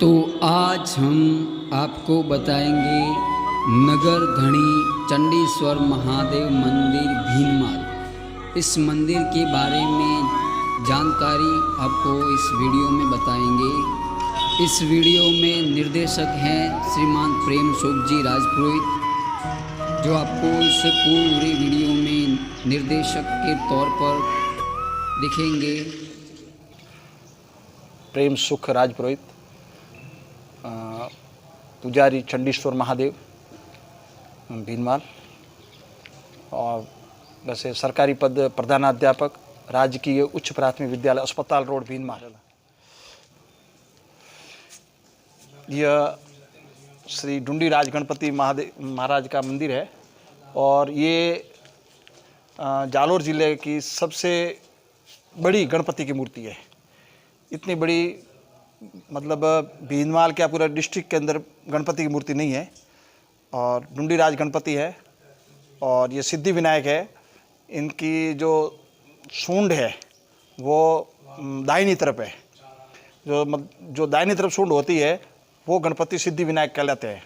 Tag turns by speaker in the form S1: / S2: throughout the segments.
S1: तो आज हम आपको बताएंगे नगर धणी चंडीश्वर महादेव मंदिर भीनमाल। इस मंदिर के बारे में जानकारी आपको इस वीडियो में बताएंगे। इस वीडियो में निर्देशक हैं श्रीमान प्रेम सुख जी राजपुरोहित, जो आपको इस पूरे वीडियो में निर्देशक के तौर पर दिखेंगे।
S2: प्रेम सुख राजपुरोहित, पुजारी चंडीश्वर महादेव भीनमाल, और वैसे सरकारी पद प्रधानाध्यापक राजकीय उच्च प्राथमिक विद्यालय अस्पताल रोड भीनमाल। यह श्री ढूंढीराज गणपति महादेव महाराज का मंदिर है और ये जालोर ज़िले की सबसे बड़ी गणपति की मूर्ति है। इतनी बड़ी मतलब भीनमाल क्या पूरा डिस्ट्रिक्ट के अंदर गणपति की मूर्ति नहीं है। और ढूंढीराज गणपति है और ये सिद्धि विनायक है। इनकी जो सूंड है वो दाहिनी तरफ है। जो दाहिनी तरफ सूंड होती है वो गणपति सिद्धि विनायक कहलाते हैं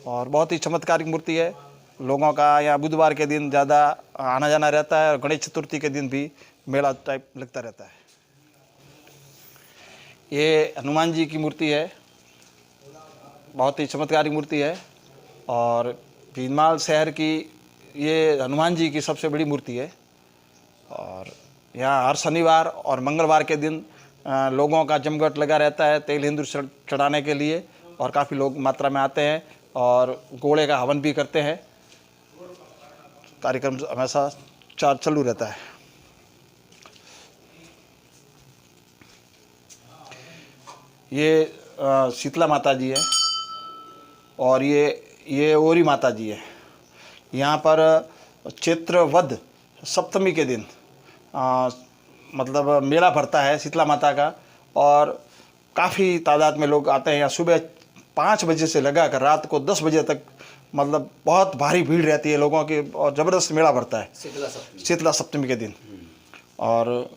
S2: और बहुत ही चमत्कारिक मूर्ति है। लोगों का यहाँ बुधवार के दिन ज़्यादा आना जाना रहता है और गणेश चतुर्थी के दिन भी मेला टाइप लगता रहता है। ये हनुमान जी की मूर्ति है, बहुत ही चमत्कारिक मूर्ति है और भीनमाल शहर की ये हनुमान जी की सबसे बड़ी मूर्ति है। और यहाँ हर शनिवार और मंगलवार के दिन लोगों का जमघट लगा रहता है तेल सिंदूर चढ़ाने के लिए और काफ़ी लोग मात्रा में आते हैं और घोड़े का हवन भी करते हैं। कार्यक्रम हमेशा चालू रहता है। ये शीतला माता जी है और ये ओरी माता जी है। यहाँ पर चैत्र वध सप्तमी के दिन मतलब मेला भरता है शीतला माता का और काफ़ी तादाद में लोग आते हैं। यहाँ सुबह 5 बजे से लगा कर रात को 10 बजे तक मतलब बहुत भारी भीड़ रहती है लोगों की और ज़बरदस्त मेला भरता है शीतला सप्तमी के दिन। और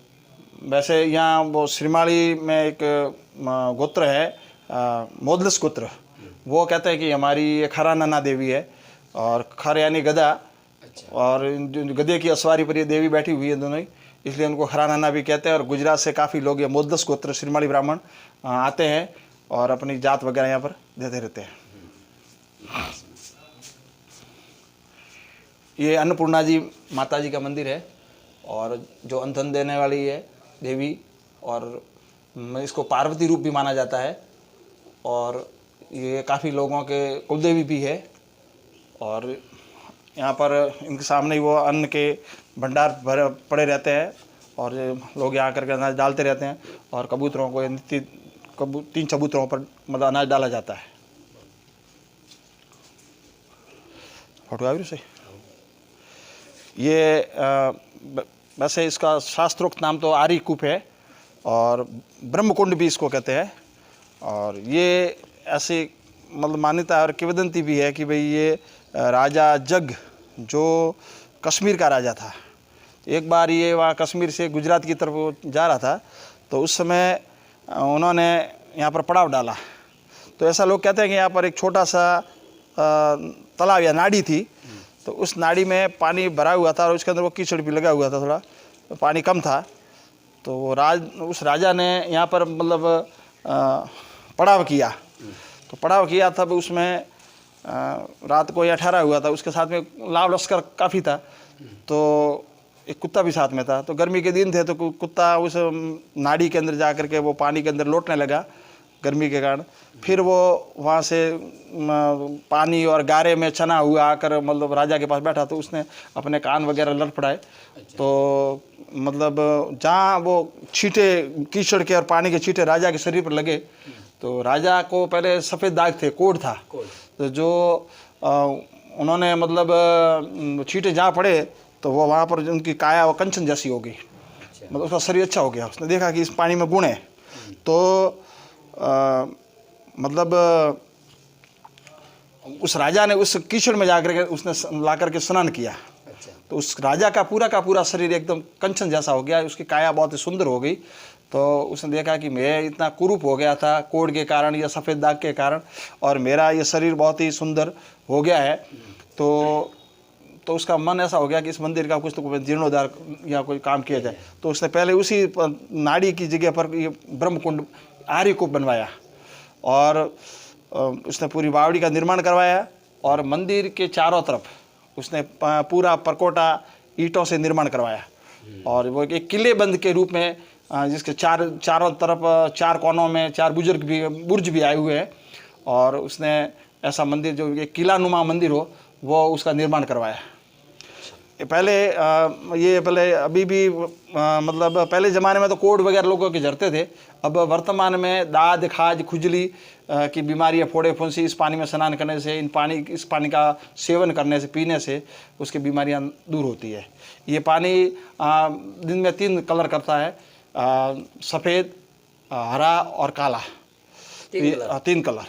S2: वैसे यहाँ वो श्रीमाली में एक गोत्र है मोदलस गोत्र, वो कहते हैं कि हमारी ये खरानना देवी है और खर यानी गधा और गधे की असवारी पर ये देवी बैठी हुई है दोनों ही, इसलिए उनको खरानना भी कहते हैं। और गुजरात से काफ़ी लोग ये मोदलस गोत्र श्रीमाली ब्राह्मण आते हैं और अपनी जात वगैरह यहाँ पर देते रहते हैं। ये अन्नपूर्णा जी माता जी का मंदिर है और जो अन्न देने वाली है देवी और इसको पार्वती रूप भी माना जाता है और ये काफ़ी लोगों के कुलदेवी भी है। और यहाँ पर इनके सामने ही वो अन्न के भंडार भरे पड़े रहते हैं और लोग यहाँ करके अनाज डालते रहते हैं और कबूतरों को 3 कबूतरों पर मतलब अनाज डाला जाता है। फोटो आ रही सही। ये वैसे इसका शास्त्रोक्त नाम तो आर्य कूप है और ब्रह्मकुंड भी इसको कहते हैं। और ये ऐसी मतलब मान्यता और किंवदंती भी है कि भाई ये राजा जग जो कश्मीर का राजा था, एक बार ये वहाँ कश्मीर से गुजरात की तरफ जा रहा था तो उस समय उन्होंने यहाँ पर पड़ाव डाला। तो ऐसा लोग कहते हैं कि यहाँ पर एक छोटा सा तालाब या नाड़ी थी, तो उस नाड़ी में पानी भरा हुआ था और उसके अंदर वो कीचड़ भी लगा हुआ था, थोड़ा पानी कम था। तो वो उस राजा ने यहाँ पर मतलब पड़ाव किया। तो पड़ाव किया तब उसमें रात को यहाँ ठहरा हुआ था, उसके साथ में लाव लश्कर काफ़ी था, तो एक कुत्ता भी साथ में था। तो गर्मी के दिन थे तो कुत्ता उस नाड़ी के अंदर जा कर के वो पानी के अंदर लौटने लगा गर्मी के कारण। फिर वो वहाँ से पानी और गारे में चना हुआ आकर मतलब राजा के पास बैठा, तो उसने अपने कान वगैरह लड़खड़ाए। तो मतलब जहाँ वो छींटे कीचड़ के और पानी के छींटे राजा के शरीर पर लगे तो राजा को पहले सफ़ेद दाग थे, कोढ़ था। तो जो उन्होंने मतलब छींटे जहाँ पड़े तो वो वहाँ पर उनकी काया वो कंचन जैसी हो गई, मतलब उसका शरीर अच्छा हो गया। उसने देखा कि इस पानी में गुण है तो मतलब उस राजा ने उस कीचड़ में जाकर के उसने ला करके स्नान किया। तो उस राजा का पूरा शरीर एकदम कंचन जैसा हो गया, उसकी काया बहुत ही सुंदर हो गई। तो उसने देखा कि मैं इतना कुरूप हो गया था कोढ़ के कारण या सफ़ेद दाग के कारण, और मेरा ये शरीर बहुत ही सुंदर हो गया है। तो उसका मन ऐसा हो गया कि इस मंदिर का कुछ तो जीर्णोद्धार या कोई काम किया जाए। तो उसने पहले उसी नाड़ी की जगह पर ये ब्रह्मकुंड आर्यकूप बनवाया, और उसने पूरी बावड़ी का निर्माण करवाया, और मंदिर के चारों तरफ उसने पूरा परकोटा ईंटों से निर्माण करवाया, और वो एक किले बंद के रूप में, जिसके चारों तरफ 4 कोनों में 4 बुर्ज भी आए हुए हैं, और उसने ऐसा मंदिर जो एक किलानुमा मंदिर हो वो उसका निर्माण करवाया। पहले अभी भी मतलब पहले ज़माने में तो कोढ़ वगैरह लोगों के झड़ते थे। अब वर्तमान में दाद, खाज, खुजली की बीमारियाँ, फोड़े फुंसी इस पानी में स्नान करने से, इस पानी का सेवन करने से, पीने से उसकी बीमारियाँ दूर होती है। ये पानी दिन में 3 कलर करता है, सफ़ेद, हरा और काला, 3 कलर।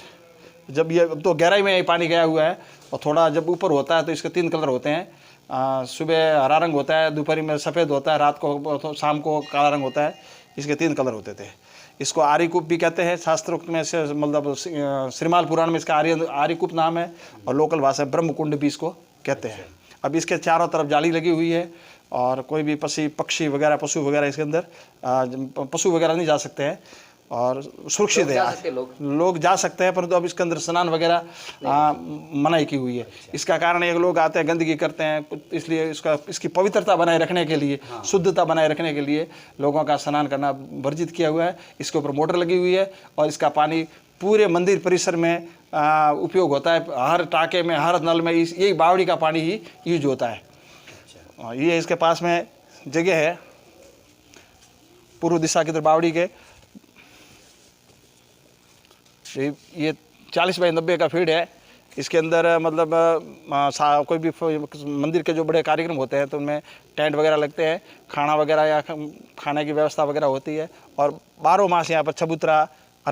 S2: जब ये तो गहराई में ये पानी गया हुआ है, और थोड़ा जब ऊपर होता है तो इसके 3 कलर होते हैं। सुबह हरा रंग होता है, दोपहर में सफ़ेद होता है, रात को तो शाम को काला रंग होता है। इसके 3 कलर होते थे। इसको आर्यकूप भी कहते हैं शास्त्रोक्त में से, मतलब श्रीमाल पुराण में इसका आर्यकूप नाम है, और लोकल भाषा ब्रह्मकुंड भी इसको कहते हैं। अब इसके चारों तरफ जाली लगी हुई है, और कोई भी पक्षी वगैरह, पशु वगैरह इसके अंदर, पशु वगैरह नहीं जा सकते हैं, और सुरक्षित है। लोग जा सकते हैं, परंतु अब इसके अंदर स्नान वगैरह मनाही की हुई है। इसका कारण एक लोग आते हैं, गंदगी करते हैं, इसलिए इसकी पवित्रता बनाए रखने के लिए, शुद्धता बनाए रखने के लिए लोगों का स्नान करना वर्जित किया हुआ है। इसके ऊपर मोटर लगी हुई है, और इसका पानी पूरे मंदिर परिसर में उपयोग होता है। हर टाके में, हर नल में यही बावड़ी का पानी ही यूज होता है। ये इसके पास में जगह है, पूर्व दिशा की तरफ बावड़ी के, ये 40 बाई 90 का फील्ड है। इसके अंदर मतलब कोई भी मंदिर के जो बड़े कार्यक्रम होते हैं तो उनमें टेंट वगैरह लगते हैं, खाना वगैरह या खाने की व्यवस्था वगैरह होती है, और 12 मास यहाँ पर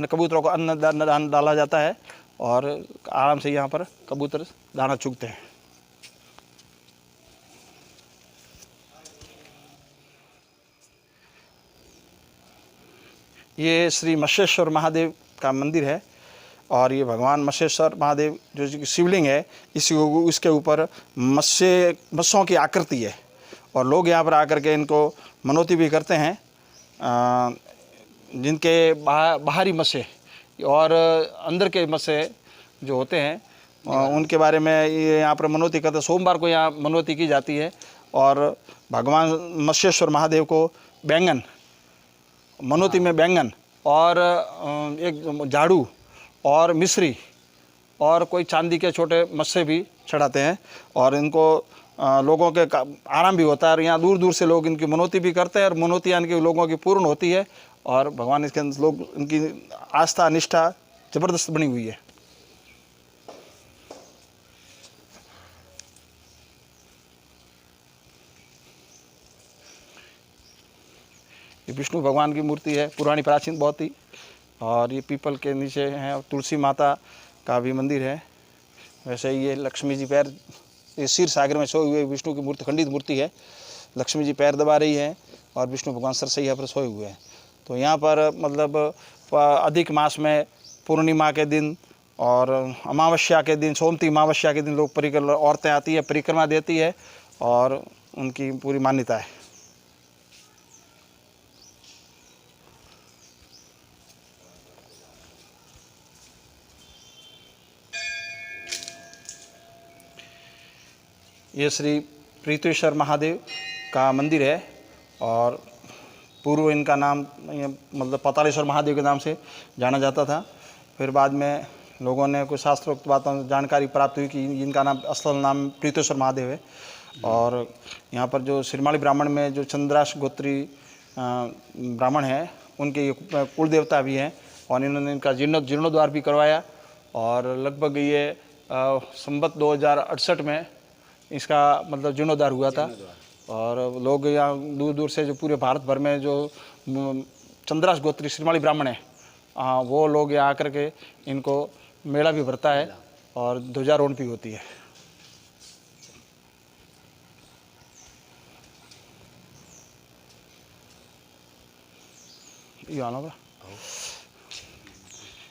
S2: कबूतरों को अन्न डाला जाता है, और आराम से यहाँ पर कबूतर दाना चुगते हैं। ये श्री मत्स्येश्वर महादेव का मंदिर है, और ये भगवान मत्स्येश्वर महादेव जो शिवलिंग है, इसके ऊपर मत्स्यों की आकृति है, और लोग यहाँ पर आकर के इनको मनौती भी करते हैं। जिनके बाहरी मत्स्य और अंदर के मत्स्य जो होते हैं, उनके बारे में ये यहाँ पर मनौती करते हैं। सोमवार को यहाँ मनौती की जाती है, और भगवान मत्स्येश्वर महादेव को बैंगन, मनौती में बैंगन और एक झाड़ू और मिश्री और कोई चांदी के छोटे मत्स्य भी चढ़ाते हैं, और इनको लोगों के आराम भी होता है, और यहाँ दूर दूर से लोग इनकी मनौती भी करते हैं, और मनौती इनके लोगों की पूर्ण होती है, और भगवान इसके अंदर लोग, इनकी आस्था निष्ठा ज़बरदस्त बनी हुई है। ये विष्णु भगवान की मूर्ति है, पुरानी प्राचीन बहुत ही, और ये पीपल के नीचे है। तुलसी माता का भी मंदिर है। वैसे ये लक्ष्मी जी पैर, ये क्षीर सागर में सोए हुए विष्णु की मूर्ति, खंडित मूर्ति है। लक्ष्मी जी पैर दबा रही है, और विष्णु भगवान सरसैया पर सोए हुए हैं। तो यहाँ पर मतलब अधिक मास में पूर्णिमा के दिन और अमावस्या के दिन, सोमती अमावस्या के दिन लोग औरतें आती है, परिक्रमा देती है, और उनकी पूरी मान्यता है। ये श्री प्रीतेश्वर महादेव का मंदिर है, और पूर्व इनका नाम मतलब पतालेश्वर महादेव के नाम से जाना जाता था। फिर बाद में लोगों ने कुछ शास्त्रोक्त बातों जानकारी प्राप्त हुई कि इनका नाम, असल नाम प्रीतेश्वर महादेव है। और यहाँ पर जो श्रीमाली ब्राह्मण में जो चंद्राश गोत्री ब्राह्मण हैं, उनके ये कुल देवता भी हैं, और इन्होंने इनका जीर्णोद्धार भी करवाया। और लगभग ये संवत 2068 में इसका मतलब जीर्णोद्धार हुआ था। और लोग यहाँ दूर दूर से, जो पूरे भारत भर में जो चंद्राश गोत्री श्रीमाली ब्राह्मण है, वो लोग यहाँ आकर के इनको मेला भी भरता है, और ध्वजारोहण भी होती है। ये आना होगा।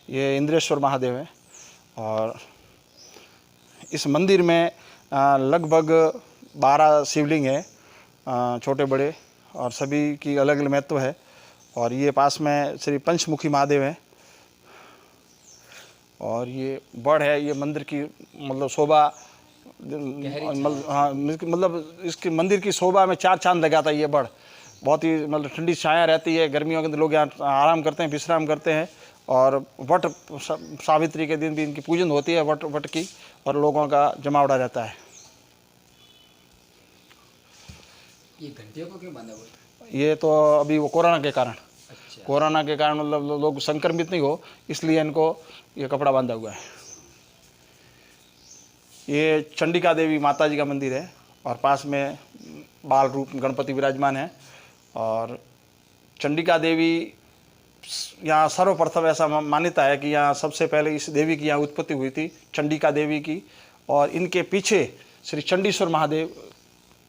S2: ये इंद्रेश्वर महादेव है और इस मंदिर में लगभग 12 शिवलिंग है, छोटे बड़े, और सभी की अलग अलग महत्व है। और ये पास में श्री पंचमुखी महादेव है और ये बड़ है। ये मंदिर की मतलब शोभा, मतलब इसके मंदिर की शोभा में 4 चांद लगाता है। ये बड़ बहुत ही मतलब ठंडी छाया रहती है, गर्मियों के अंदर लोग यहाँ आराम करते हैं, विश्राम करते हैं। और वट सावित्री के दिन भी इनकी पूजन होती है, वट की, और लोगों का जमावड़ा रहता है।
S1: ये घंटियों को क्यों बांधा हुआ है?
S2: ये तो अभी वो कोरोना के कारण,
S1: अच्छा।
S2: कोरोना के कारण मतलब लोग संक्रमित नहीं हो, इसलिए इनको ये कपड़ा बांधा हुआ है। ये चंडिका देवी माता जी का मंदिर है और पास में बाल रूप गणपति विराजमान है। और चंडिका देवी यहाँ सर्वप्रथम ऐसा मान्यता है कि यहाँ सबसे पहले इस देवी की यहाँ उत्पत्ति हुई थी, चंडिका देवी की। और इनके पीछे श्री चंडीश्वर महादेव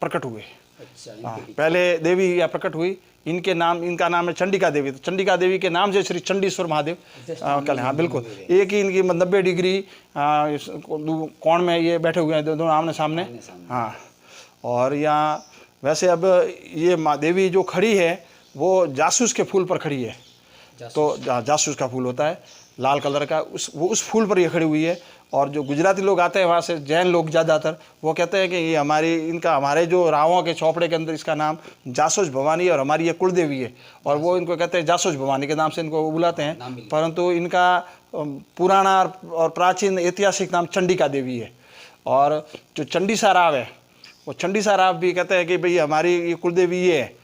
S2: प्रकट हुए।
S1: अच्छा,
S2: हाँ, पहले देवी यहाँ प्रकट हुई, इनका नाम है चंडिका देवी। तो चंडिका देवी के नाम से श्री चंडीश्वर महादेव कल। हाँ बिल्कुल, एक ही इनकी 90 डिग्री कोण में ये बैठे हुए हैं, दोनों आमने सामने। हाँ, और यहाँ वैसे अब ये माँ देवी जो खड़ी है वो जासूस के फूल पर खड़ी है। तो जासूस का फूल होता है लाल कलर का, उस फूल पर ये खड़ी हुई है। और जो गुजराती लोग आते हैं वहाँ से, जैन लोग ज़्यादातर, वो कहते हैं कि ये हमारे जो रावों के चौपड़े के अंदर इसका नाम जासूस भवानी है और हमारी ये कुलदेवी है। और वो इनको कहते हैं जासूस भवानी के नाम से इनको बुलाते हैं, परंतु इनका पुराना और प्राचीन ऐतिहासिक नाम चंडिका देवी है। और जो चंडीसा राव है, वो चंडीसा राव भी कहते हैं कि भाई हमारी ये कुलदेवी ये है,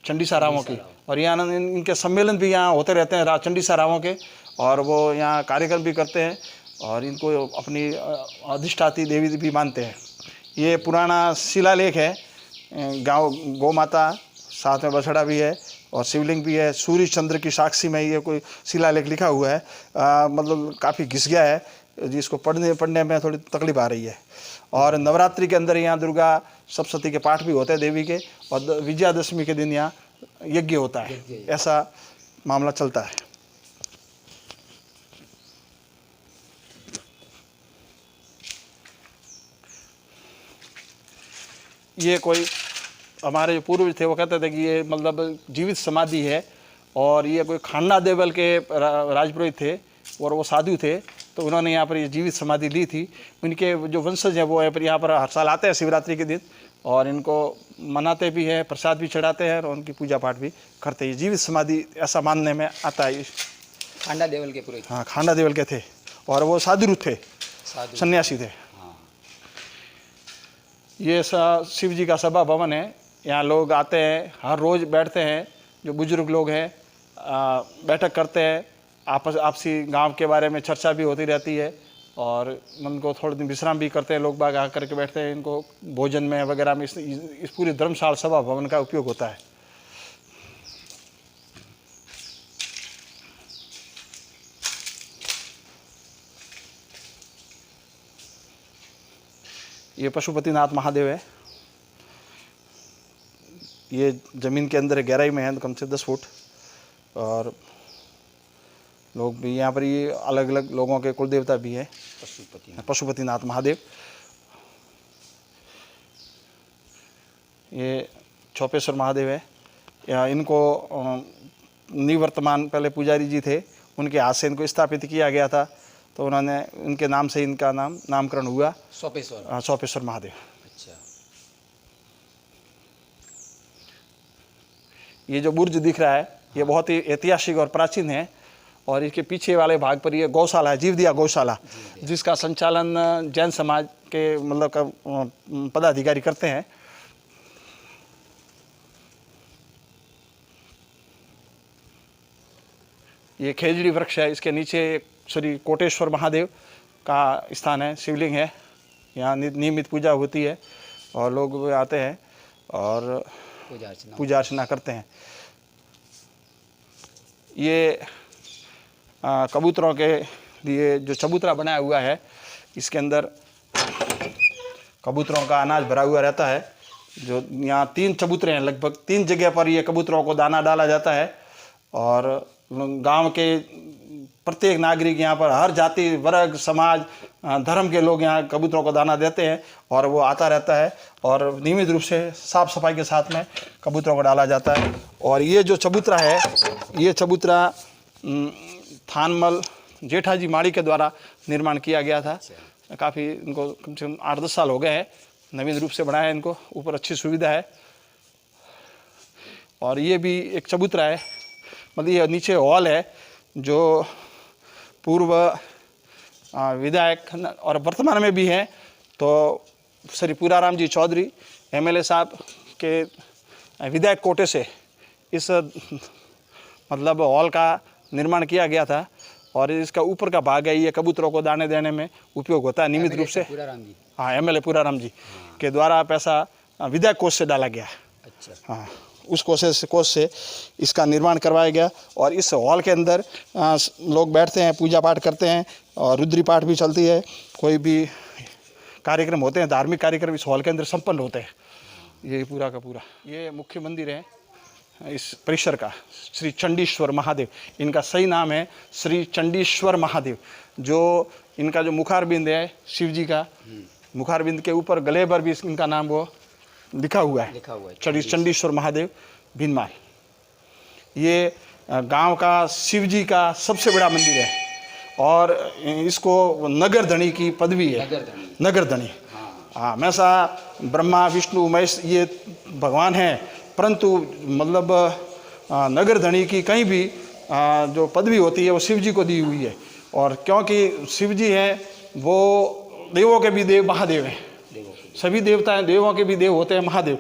S2: चंडीसा रावों की। और यहाँ इनके सम्मेलन भी यहाँ होते रहते हैं चंडीसा रावों के, और वो यहाँ कार्यक्रम भी करते हैं और इनको अपनी अधिष्ठाती देवी भी मानते हैं। ये पुराना शिलालेख है, गाँव गौ माता, साथ में बछड़ा भी है और शिवलिंग भी है। सूर्य चंद्र की साक्षी में ये कोई शिलालेख लिखा हुआ है, मतलब काफ़ी घिस गया है, जिसको पढ़ने में थोड़ी तकलीफ आ रही है। और नवरात्रि के अंदर यहाँ दुर्गा सप्तशती के पाठ भी होते हैं देवी के, और विजयादशमी के दिन यहाँ यज्ञ होता है, ऐसा मामला चलता है। ये कोई हमारे जो पूर्वज थे वो कहते थे कि ये मतलब जीवित समाधि है, और ये कोई खान्ना देवल के राजपुरोहित थे और वो साधु थे, तो उन्होंने यहाँ पर ये जीवित समाधि ली थी। उनके जो वंशज हैं वो यहाँ पर हर साल आते हैं शिवरात्रि के दिन, और इनको मनाते भी हैं, प्रसाद भी चढ़ाते हैं और उनकी पूजा पाठ भी करते हैं। जीवित समाधि ऐसा मानने में आता है।
S1: खांडा देवल के पुरोहित?
S2: हाँ, खांडा देवल के थे और वो साधु थे, सन्यासी थे। ये शिव जी का सभा भवन है, यहाँ लोग आते हैं, हर रोज़ बैठते हैं। जो बुजुर्ग लोग हैं बैठक करते हैं, आपसी गांव के बारे में चर्चा भी होती रहती है, और उनको थोड़े दिन विश्राम भी करते हैं। लोग बाग आकर के बैठते हैं, इनको भोजन में वगैरह में इस पूरी धर्मशाला सभा भवन का उपयोग होता है। ये पशुपतिनाथ महादेव है। ये ज़मीन के अंदर गहराई में है, कम से 10 फुट। और लोग भी यहाँ पर, ये अलग अलग लोगों के कुल देवता भी है, पशुपतिनाथ महादेव। ये चौपेश्वर महादेव है। इनको निवर्तमान पहले पुजारी जी थे, उनके हाथ से इनको स्थापित किया गया था, तो उन्होंने उनके नाम से इनका नामकरण हुआ, चौपेश्वर। चौपेश्वर महादेव।
S1: अच्छा।
S2: ये जो बुर्ज दिख रहा है ये बहुत ही ऐतिहासिक और प्राचीन है, और इसके पीछे वाले भाग पर ये गौशाला है, जीवदिया गौशाला, जिसका संचालन जैन समाज के मतलब पदाधिकारी करते हैं। ये खेजड़ी वृक्ष है, इसके नीचे श्री कोटेश्वर महादेव का स्थान है, शिवलिंग है। यहाँ नियमित पूजा होती है और लोग आते हैं और पूजा अर्चना करते हैं। ये कबूतरों के लिए जो चबूतरा बनाया हुआ है, इसके अंदर कबूतरों का अनाज भरा हुआ रहता है। जो यहाँ 3 चबूतरे हैं, लगभग 3 जगह पर ये कबूतरों को दाना डाला जाता है, और गांव के प्रत्येक नागरिक यहाँ पर हर जाति वर्ग समाज धर्म के लोग यहाँ कबूतरों को दाना देते हैं और वो आता रहता है और नियमित रूप से साफ सफाई के साथ में कबूतरों को डाला जाता है। और ये जो चबूतरा है, ये चबूतरा थानमल जेठाजी माड़ी के द्वारा निर्माण किया गया था। काफ़ी इनको कम से कम 8-10 साल हो गए हैं, नवीन रूप से बनाया है इनको, ऊपर अच्छी सुविधा है। और ये भी एक चबूतरा है, मतलब ये नीचे हॉल है जो पूर्व विधायक और वर्तमान में भी हैं तो श्री पूराराम जी चौधरी एमएलए साहब के विधायक कोटे से इस मतलब हॉल का निर्माण किया गया था। और इसका ऊपर का भाग है, ये कबूतरों को दाने देने में उपयोग होता है नियमित रूप से। हाँ, एमएलए पूराराम जी के द्वारा पैसा विधायक कोष से डाला गया। अच्छा। हाँ, उस कोष से इसका निर्माण करवाया गया। और इस हॉल के अंदर लोग बैठते हैं, पूजा पाठ करते हैं और रुद्री पाठ भी चलती है। कोई भी कार्यक्रम होते हैं, धार्मिक कार्यक्रम इस हॉल के अंदर संपन्न होते हैं। ये पूरा का पूरा ये मुख्य मंदिर है इस परिसर का, श्री चंडीश्वर महादेव। इनका सही नाम है श्री चंडीश्वर महादेव। जो इनका जो मुखारबिंद है शिव जी का, मुखारबिंद के ऊपर गले पर भी इनका नाम वो लिखा हुआ है, चंडीश्वर महादेव भीनमाल। ये गांव का शिव जी का सबसे बड़ा मंदिर है और इसको नगर धनी की पदवी है, नगर धनी। हाँ, हमेशा ब्रह्मा विष्णु महेश ये भगवान हैं, परंतु मतलब नगर धनी की कहीं भी जो पदवी होती है वो शिव जी को दी हुई है। और क्योंकि शिव जी हैं वो देवों के भी देव महादेव हैं, सभी देवता हैं, देवों के भी देव होते हैं महादेव।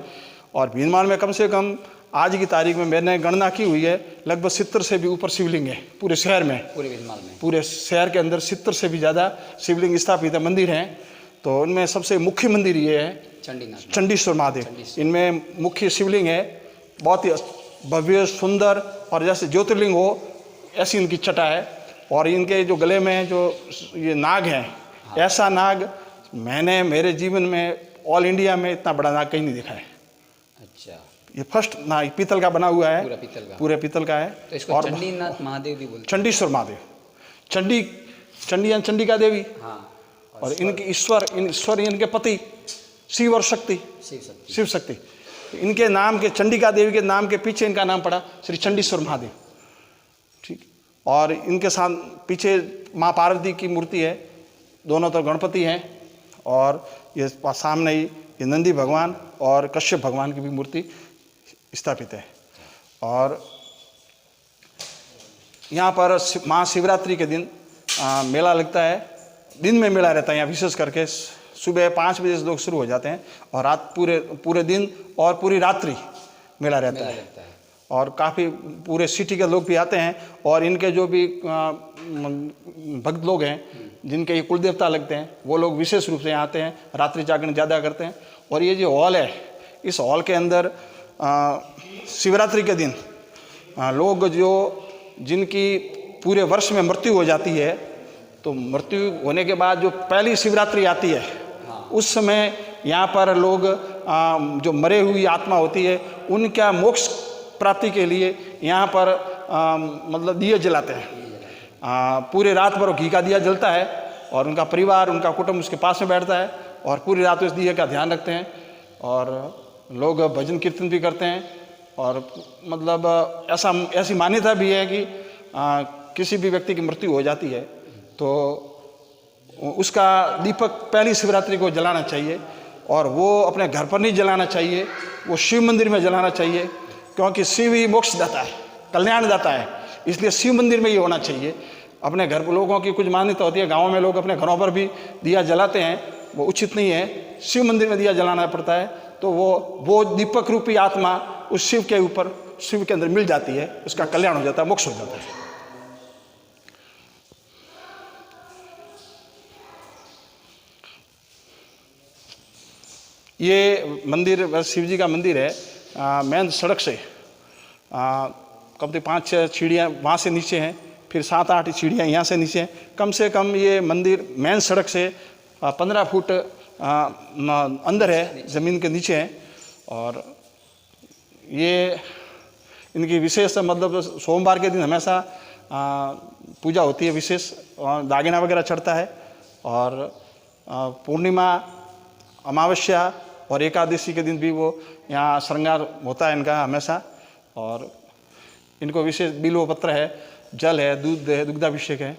S2: और भीनमाल में कम से कम आज की तारीख में मैंने गणना की हुई है, लगभग 70 से भी ऊपर शिवलिंग है पूरे शहर में, पूरे भीनमाल में, पूरे शहर के अंदर 70 से भी ज़्यादा शिवलिंग स्थापित है, मंदिर हैं। तो उनमें सबसे मुख्य मंदिर ये है चंडीश्वर महादेव। इनमें मुख्य शिवलिंग है, बहुत ही भव्य सुंदर, और जैसे ज्योतिर्लिंग हो ऐसी इनकी छटा है। और इनके जो गले में जो ये नाग हैं, ऐसा नाग मैंने मेरे जीवन में ऑल इंडिया में इतना बड़ा नाग कहीं नहीं देखा है। अच्छा, ये फर्स्ट नाग पीतल का बना हुआ है, पूरे पीतल का है। तो इसको और चंडीनाथ महादेव भी बोलते हैं, चंडीश्वर महादेव, चंडी चंडिका देवी। हाँ। और इनके ईश्वर इनके पति शिव और शक्ति, शिव शक्ति। इनके नाम के, चंडिका देवी के नाम के पीछे इनका नाम पड़ा श्री चंडीश्वर महादेव। ठीक। और इनके साथ पीछे माँ पार्वती की मूर्ति है, दोनों तरफ गणपति हैं। और ये सामने ही ये नंदी भगवान और कश्यप भगवान की भी मूर्ति स्थापित है। और यहाँ पर महाशिवरात्रि के दिन मेला लगता है, दिन में मेला रहता है यहाँ, विशेष करके सुबह 5 बजे से लोग शुरू हो जाते हैं और रात पूरे दिन और पूरी रात्रि मेला रहता है। और काफ़ी पूरे सिटी के लोग भी आते हैं। और इनके जो भी भक्त लोग हैं जिनके ये कुल देवता लगते हैं, वो लोग विशेष रूप से यहाँ आते हैं, रात्रि जागरण ज़्यादा करते हैं। और ये जो हॉल है, इस हॉल के अंदर शिवरात्रि के दिन लोग जिनकी पूरे वर्ष में मृत्यु हो जाती है, तो मृत्यु होने के बाद जो पहली शिवरात्रि आती है, उस समय यहाँ पर लोग जो मरे हुई आत्मा होती है उनका मोक्ष प्राप्ति के लिए यहाँ पर मतलब दिए जलाते हैं। पूरे रात भर घी का दिया जलता है और उनका परिवार, उनका कुटुंब उसके पास में बैठता है और पूरी रात उस दिए का ध्यान रखते हैं। और लोग भजन कीर्तन भी करते हैं। और मतलब ऐसी मान्यता भी है कि किसी भी व्यक्ति की मृत्यु हो जाती है तो उसका दीपक पहली शिवरात्रि को जलाना चाहिए। और वो अपने घर पर नहीं जलाना चाहिए, वो शिव मंदिर में जलाना चाहिए, क्योंकि शिव ही मोक्ष दाता है, कल्याण दाता है। इसलिए शिव मंदिर में ही होना चाहिए। अपने घर पर लोगों की कुछ मान्यता होती है, गाँव में लोग अपने घरों पर भी दिया जलाते हैं, वो उचित नहीं है। शिव मंदिर में दिया जलाना पड़ता है, तो वो दीपक रूपी आत्मा उस शिव के ऊपर, शिव के अंदर मिल जाती है, उसका कल्याण हो जाता है, मोक्ष हो जाता है। ये मंदिर शिव जी का मंदिर है। मेन सड़क से कम से 5-6 सीढ़ियाँ वहाँ से नीचे हैं, फिर 7-8 सीढ़ियाँ यहाँ से नीचे हैं। कम से कम ये मंदिर मेन सड़क से 15 फुट अंदर है, ज़मीन के नीचे है। और ये इनकी विशेष मतलब सोमवार के दिन हमेशा पूजा होती है विशेष, दागिना वगैरह चढ़ता है। और पूर्णिमा, अमावस्या और एकादशी के दिन भी वो यहाँ श्रृंगार होता है इनका हमेशा। और इनको विशेष बिल्व पत्र है, जल है, दूध है, दुग्धाभिषेक है।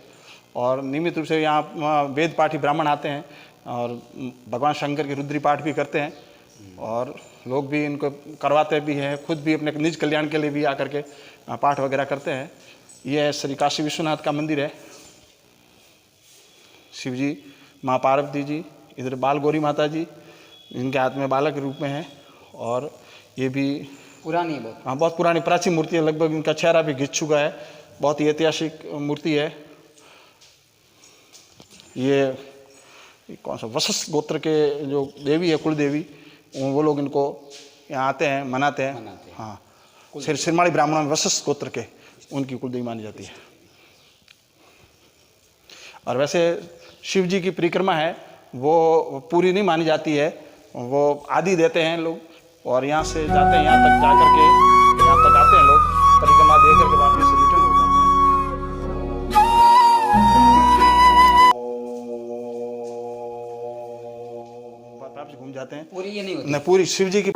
S2: और नियमित रूप से यहाँ वेद पाठी ब्राह्मण आते हैं और भगवान शंकर की रुद्री पाठ भी करते हैं। और लोग भी इनको करवाते भी हैं, खुद भी अपने निज कल्याण के लिए भी आकर के पाठ वगैरह करते हैं। यह श्री काशी विश्वनाथ का मंदिर है। शिव जी, माँ पार्वती जी, इधर बाल गौरी माता जी, इनके हाथ में बालक के रूप में है। और ये भी
S1: पुरानी बहुत,
S2: हाँ, बहुत पुरानी प्राचीन मूर्ति है। लगभग इनका चेहरा भी घिस चुका है। बहुत ही ऐतिहासिक मूर्ति है। ये कौन सा वशिष्ठ गोत्र के जो देवी है, कुल देवी, वो लोग इनको यहाँ आते हैं, मनाते हैं। हाँ, सिरमाड़ी ब्राह्मणों में वशिष्ठ गोत्र के उनकी कुलदेवी मानी जाती है। और वैसे शिव जी की परिक्रमा है वो पूरी नहीं मानी जाती है, वो आदि देते हैं लोग। और यहाँ से जाते हैं, यहाँ तक जा करके यहाँ तक आते हैं लोग, परिक्रमा दे करके वापस रिटर्न हो जाते हैं, वापस घूम जाते हैं।
S1: पूरी ये नहीं होती,
S2: नहीं, पूरी शिव जी की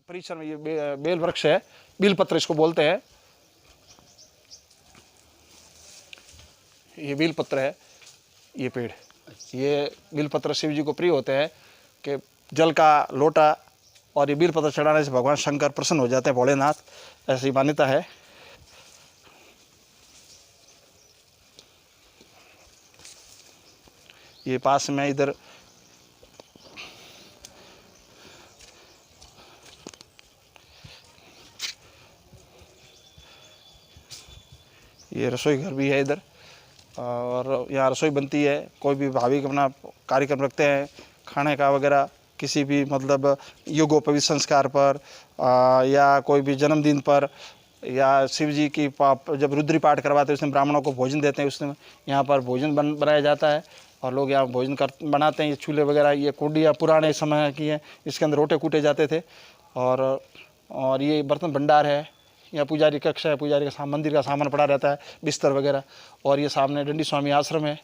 S2: परिसर में ये बेल वृक्ष है, बेलपत्र इसको बोलते हैं। ये बेलपत्र है, ये पेड़, ये बेलपत्र शिव जी को प्रिय होते हैं कि जल का लोटा और ये बेलपत्र चढ़ाने से भगवान शंकर प्रसन्न हो जाते हैं, भोलेनाथ, ऐसी मान्यता है। ये पास में इधर ये रसोई घर भी है इधर, और यहाँ रसोई बनती है। कोई भी भाभी अपना कार्यक्रम रखते हैं खाने का वगैरह, किसी भी मतलब युगोपवीत संस्कार पर या कोई भी जन्मदिन पर, या शिव जी की जब रुद्री पाठ करवाते हैं उसमें ब्राह्मणों को भोजन देते हैं, उसमें यहाँ पर भोजन बनाया जाता है और लोग यहाँ भोजन बनाते हैं। ये चूल्हे वगैरह, ये कुंडियाँ पुराने समय की हैं, इसके अंदर रोटे कूटे जाते थे। और ये बर्तन भंडार है, यहाँ पुजारी कक्ष है, पुजारी का मंदिर का सामान पड़ा रहता है, बिस्तर वगैरह। और ये सामने डंडी स्वामी आश्रम है।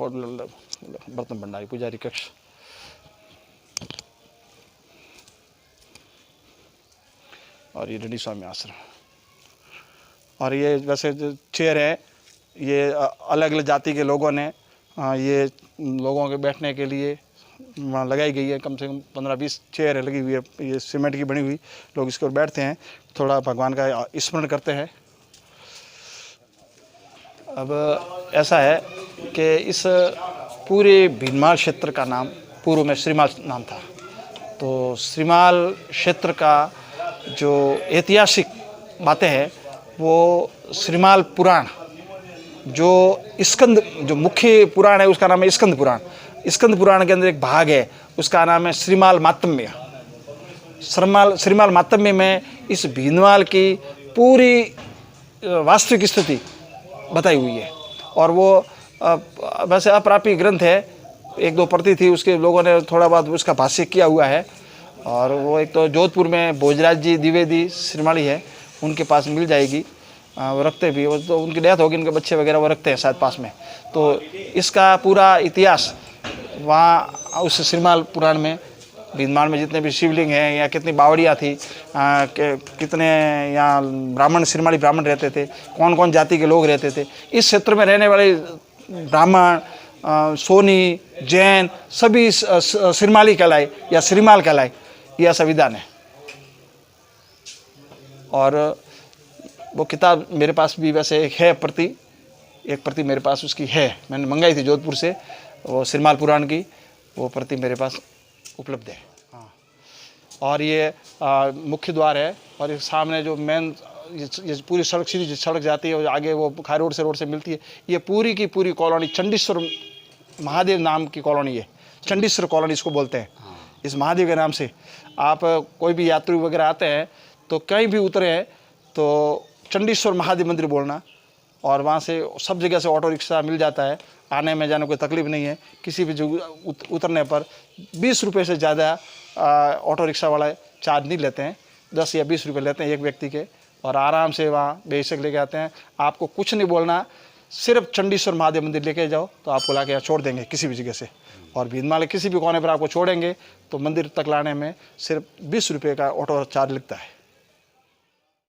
S2: बर्तन भंडारी पुजारी कक्ष। और ये डंडी स्वामी आश्रम। और ये वैसे जो चेयर है, ये अलग अलग जाति के लोगों ने ये लोगों के बैठने के लिए वहाँ लगाई गई है। कम से कम 15-20 चेयर लगी हुई है, ये सीमेंट की बनी हुई। लोग इसके ऊपर बैठते हैं, थोड़ा भगवान का स्मरण करते हैं। अब ऐसा है कि इस पूरे भीनमाल क्षेत्र का नाम पूर्व में श्रीमाल नाम था। तो श्रीमाल क्षेत्र का जो ऐतिहासिक बातें हैं वो श्रीमाल पुराण, जो स्कंद, जो मुख्य पुराण है उसका नाम है स्कंद पुराण। स्कंद पुराण के अंदर एक भाग है, उसका नाम है श्रीमाल मातम्य। श्रीमाल मातम्य में इस भीनमाल की पूरी वास्तविक स्थिति बताई हुई है। और वो वैसे अपरापी ग्रंथ है, 1-2 प्रति थी, उसके लोगों ने थोड़ा बहुत उसका भाष्य किया हुआ है। और वो एक तो जोधपुर में भोजराज जी द्विवेदी श्रीमाली है, उनके पास मिल जाएगी, वो रखते भी। वो तो उनकी डेथ होगी, उनके बच्चे वगैरह वो रखते हैं शायद पास में। तो इसका पूरा इतिहास वहाँ उस श्रीमाल पुराण में, भीनमाल में जितने भी शिवलिंग हैं या कितनी बावड़ियाँ थी, कितने यहाँ ब्राह्मण, श्रीमाली ब्राह्मण रहते थे, कौन कौन जाति के लोग रहते थे, इस क्षेत्र में रहने वाले ब्राह्मण, सोनी, जैन, सभी श्रीमाली कहलाए या श्रीमाल कहलाए, यह संविधान है। और वो किताब मेरे पास भी वैसे एक है प्रति, एक प्रति मेरे पास उसकी है, मैंने मंगाई थी जोधपुर से, वो श्रीमाल पुराण की, वो प्रति मेरे पास उपलब्ध है। हाँ, और ये मुख्य द्वार है। और एक सामने जो मेन ये पूरी सड़क, सीधी सड़क जाती है, आगे वो खाई रोड से मिलती है। ये पूरी की पूरी कॉलोनी चंडीश्वर महादेव नाम की कॉलोनी है, चंडीश्वर कॉलोनी इसको बोलते हैं, इस महादेव के नाम से। आप कोई भी यात्री वगैरह आते हैं तो कहीं भी उतरे हैं तो चंडीश्वर महादेव मंदिर बोलना, और वहाँ से सब जगह से ऑटो रिक्शा मिल जाता है, आने में जाने कोई तकलीफ नहीं है। किसी भी जगह उतरने पर 20 रुपये से ज़्यादा ऑटो रिक्शा वाला चार्ज नहीं लेते हैं, 10 या 20 रुपये लेते हैं एक व्यक्ति के, और आराम से वहाँ बेशक लेके आते हैं। आपको कुछ नहीं बोलना, सिर्फ चंडीश्वर महादेव मंदिर लेके जाओ तो आपको लाके यहाँ छोड़ देंगे किसी भी जगह से। और भीनमाल किसी भी कोने पर आपको छोड़ेंगे तो मंदिर तक लाने में सिर्फ 20 रुपये का ऑटो चार्ज लगता है।